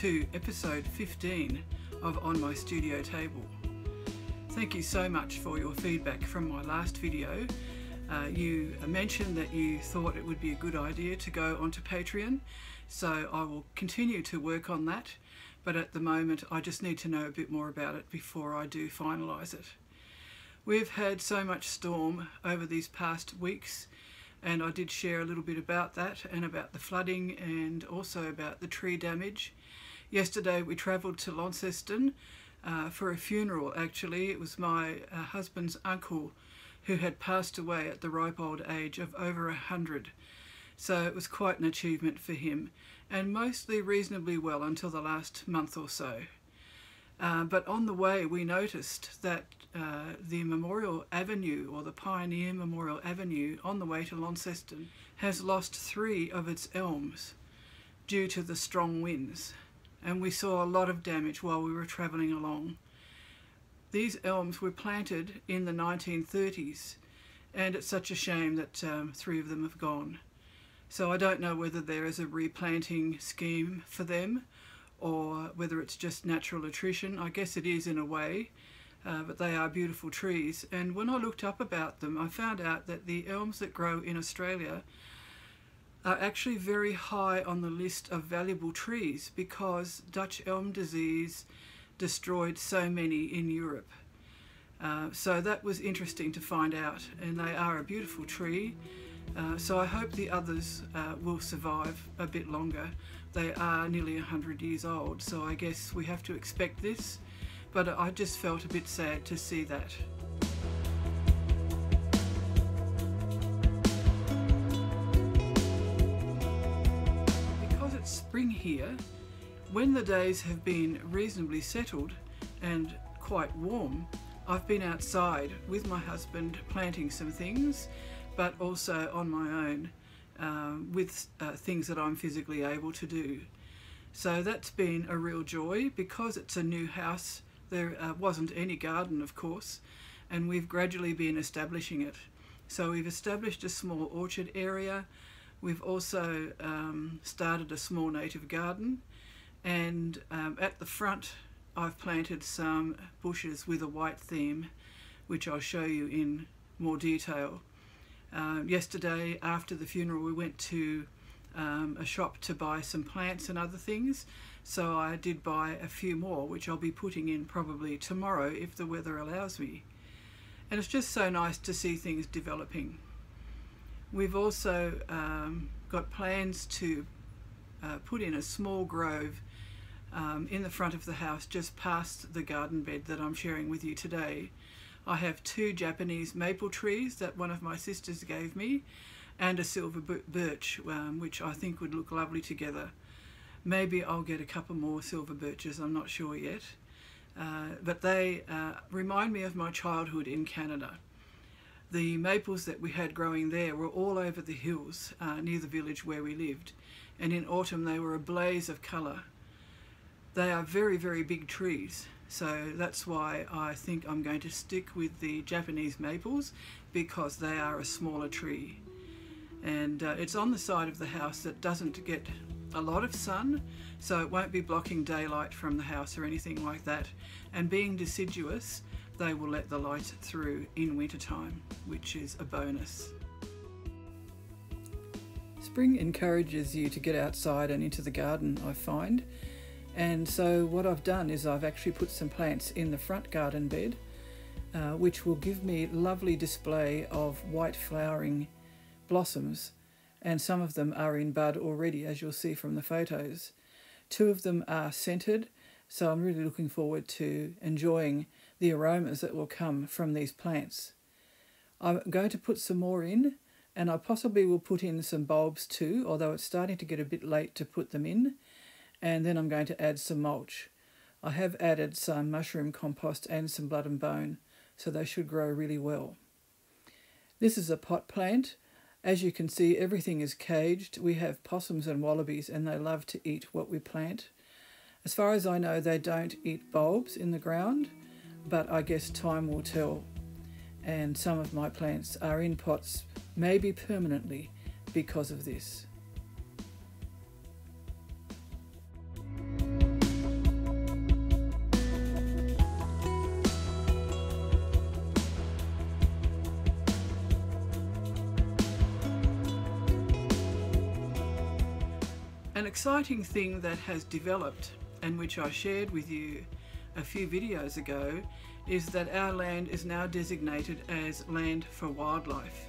to episode 15 of On My Studio Table. Thank you so much for your feedback from my last video. You mentioned that you thought it would be a good idea to go onto Patreon, so I will continue to work on that, but at the moment I just need to know a bit more about it before I do finalise it. We've had so much storm over these past weeks, and I did share a little bit about that and about the flooding and also about the tree damage. Yesterday we travelled to Launceston for a funeral. Actually, it was my husband's uncle who had passed away at the ripe old age of over 100. So it was quite an achievement for him, and mostly reasonably well until the last month or so. But on the way we noticed that the Memorial Avenue, or the Pioneer Memorial Avenue on the way to Launceston, has lost 3 of its elms due to the strong winds, and we saw a lot of damage while we were travelling along. These elms were planted in the 1930s, and it's such a shame that 3 of them have gone. So I don't know whether there is a replanting scheme for them or whether it's just natural attrition. I guess it is in a way, but they are beautiful trees. And when I looked up about them, I found out that the elms that grow in Australia are actually very high on the list of valuable trees because Dutch elm disease destroyed so many in Europe. So that was interesting to find out, and they are a beautiful tree. So I hope the others will survive a bit longer. They are nearly 100 years old, so I guess we have to expect this, but I just felt a bit sad to see that. Because it's spring here, when the days have been reasonably settled and quite warm, I've been outside with my husband planting some things, but also on my own with things that I'm physically able to do. So that's been a real joy. Because it's a new house, there wasn't any garden, of course, and we've gradually been establishing it. So we've established a small orchard area. We've also started a small native garden, and at the front I've planted some bushes with a white theme, which I'll show you in more detail. Yesterday after the funeral we went to a shop to buy some plants and other things, so I did buy a few more which I'll be putting in probably tomorrow if the weather allows me. And it's just so nice to see things developing. We've also got plans to put in a small grove in the front of the house just past the garden bed that I'm sharing with you today. I have 2 Japanese maple trees that one of my sisters gave me, and a silver birch, which I think would look lovely together. Maybe I'll get a couple more silver birches, I'm not sure yet. But they remind me of my childhood in Canada. The maples that we had growing there were all over the hills near the village where we lived, and in autumn they were a blaze of colour. They are very, very big trees. So that's why I think I'm going to stick with the Japanese maples, because they are a smaller tree. And it's on the side of the house that doesn't get a lot of sun, so it won't be blocking daylight from the house or anything like that. And being deciduous, they will let the light through in wintertime, which is a bonus. Spring encourages you to get outside and into the garden, I find. And so what I've done is I've actually put some plants in the front garden bed, which will give me lovely display of white flowering blossoms, and some of them are in bud already, as you'll see from the photos. 2 of them are scented, so I'm really looking forward to enjoying the aromas that will come from these plants. I'm going to put some more in, and I possibly will put in some bulbs too, although it's starting to get a bit late to put them in. And then I'm going to add some mulch. I have added some mushroom compost and some blood and bone, so they should grow really well. This is a pot plant. As you can see, everything is caged. We have possums and wallabies, and they love to eat what we plant. As far as I know, they don't eat bulbs in the ground, but I guess time will tell. And some of my plants are in pots, maybe permanently, because of this. An exciting thing that has developed, and which I shared with you a few videos ago, is that our land is now designated as land for wildlife.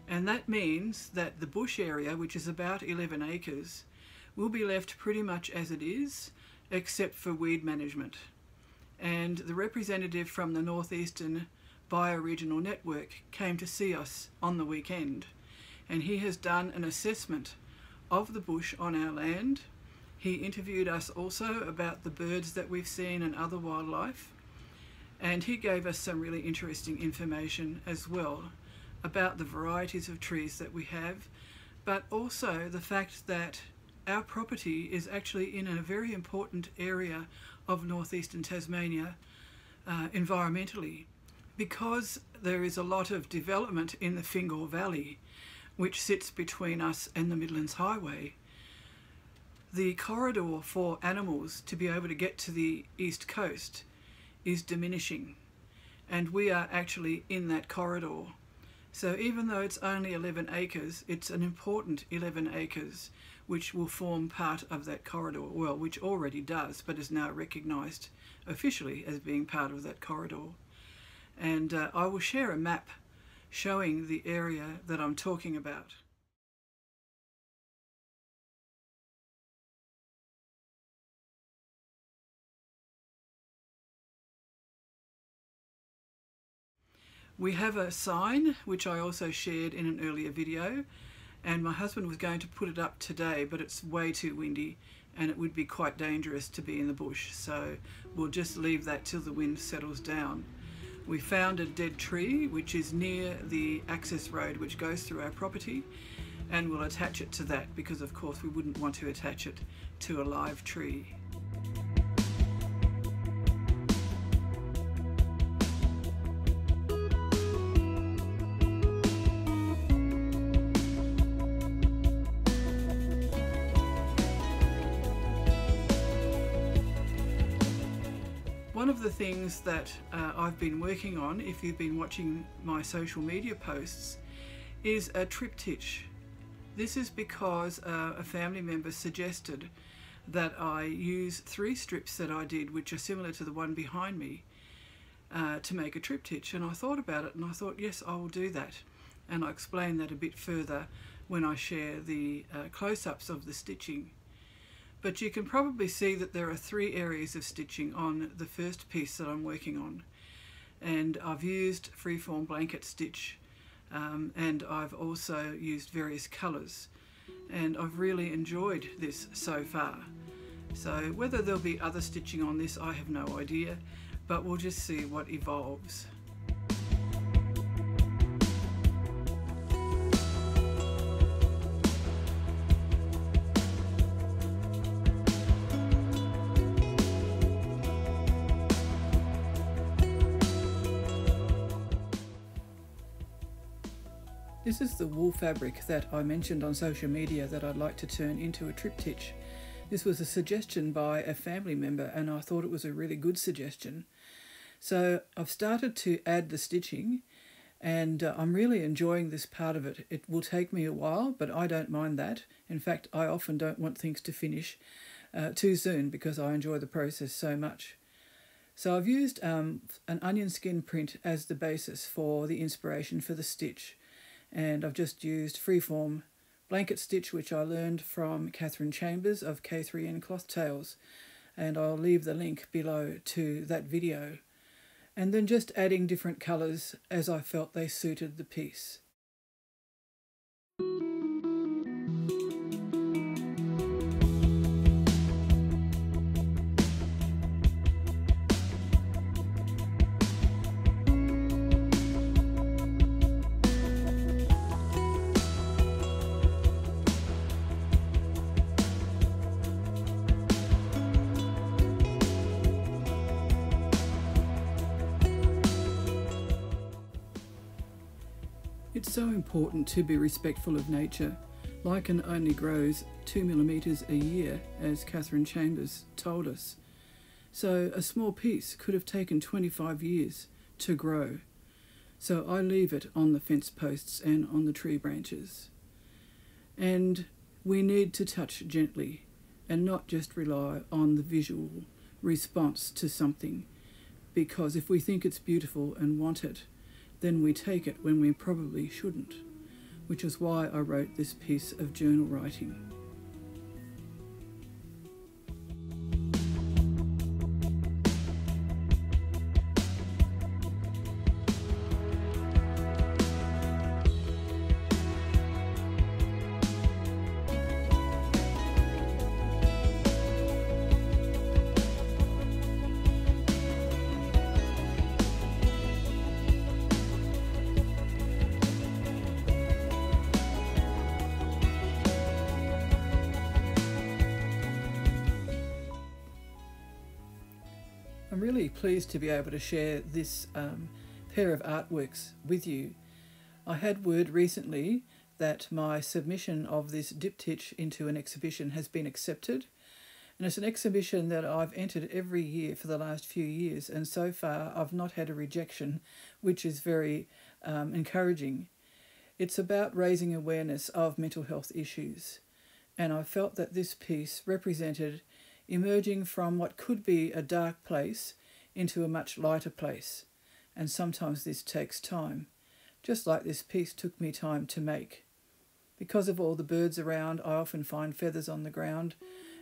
And that means that the bush area, which is about 11 acres, will be left pretty much as it is, except for weed management. And the representative from the Northeastern Bioregional Network came to see us on the weekend, and he has done an assessment of the bush on our land. He interviewed us also about the birds that we've seen and other wildlife, and he gave us some really interesting information as well about the varieties of trees that we have, but also the fact that our property is actually in a very important area of northeastern Tasmania environmentally, because there is a lot of development in the Fingal Valley, which sits between us and the Midlands Highway. The corridor for animals to be able to get to the east coast is diminishing, and we are actually in that corridor. So even though it's only 11 acres, it's an important 11 acres which will form part of that corridor, well, which already does, but is now recognised officially as being part of that corridor. And I will share a map showing the area that I'm talking about. We have a sign which I also shared in an earlier video, and my husband was going to put it up today, but it's way too windy and it would be quite dangerous to be in the bush, so we'll just leave that till the wind settles down. We found a dead tree which is near the access road which goes through our property, and we'll attach it to that because of course we wouldn't want to attach it to a live tree. One of the things that I've been working on, if you've been watching my social media posts, is a triptych. This is because a family member suggested that I use 3 strips that I did, which are similar to the one behind me, to make a triptych. And I thought about it and I thought, yes, I will do that. And I'll explain that a bit further when I share the close-ups of the stitching. But you can probably see that there are 3 areas of stitching on the first piece that I'm working on. And I've used freeform blanket stitch, and I've also used various colours. And I've really enjoyed this so far. So whether there'll be other stitching on this, I have no idea, but we'll just see what evolves. This is the wool fabric that I mentioned on social media that I'd like to turn into a triptych. This was a suggestion by a family member and I thought it was a really good suggestion. So I've started to add the stitching, and I'm really enjoying this part of it. It will take me a while, but I don't mind that. In fact, I often don't want things to finish too soon because I enjoy the process so much. So I've used an onion skin print as the basis for the inspiration for the stitch. And I've just used freeform blanket stitch, which I learned from Catherine Chambers of K3N Cloth Tales, and I'll leave the link below to that video. And then just adding different colours as I felt they suited the piece. It's so important to be respectful of nature. Lichen only grows 2 millimetres a year, as Catherine Chambers told us. So a small piece could have taken 25 years to grow. So I leave it on the fence posts and on the tree branches. And We need to touch gently and not just rely on the visual response to something, because if we think it's beautiful and want it, then we take it when we probably shouldn't, which is why I wrote this piece of journal writing. I'm really pleased to be able to share this pair of artworks with you. I had word recently that my submission of this diptych into an exhibition has been accepted, and it's an exhibition that I've entered every year for the last few years, and so far I've not had a rejection, which is very encouraging. It's about raising awareness of mental health issues, and I felt that this piece represented emerging from what could be a dark place into a much lighter place. And sometimes this takes time, just like this piece took me time to make. Because of all the birds around, I often find feathers on the ground,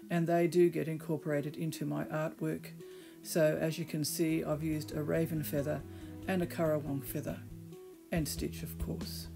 and they do get incorporated into my artwork. So as you can see, I've used a raven feather and a currawong feather, and stitch of course.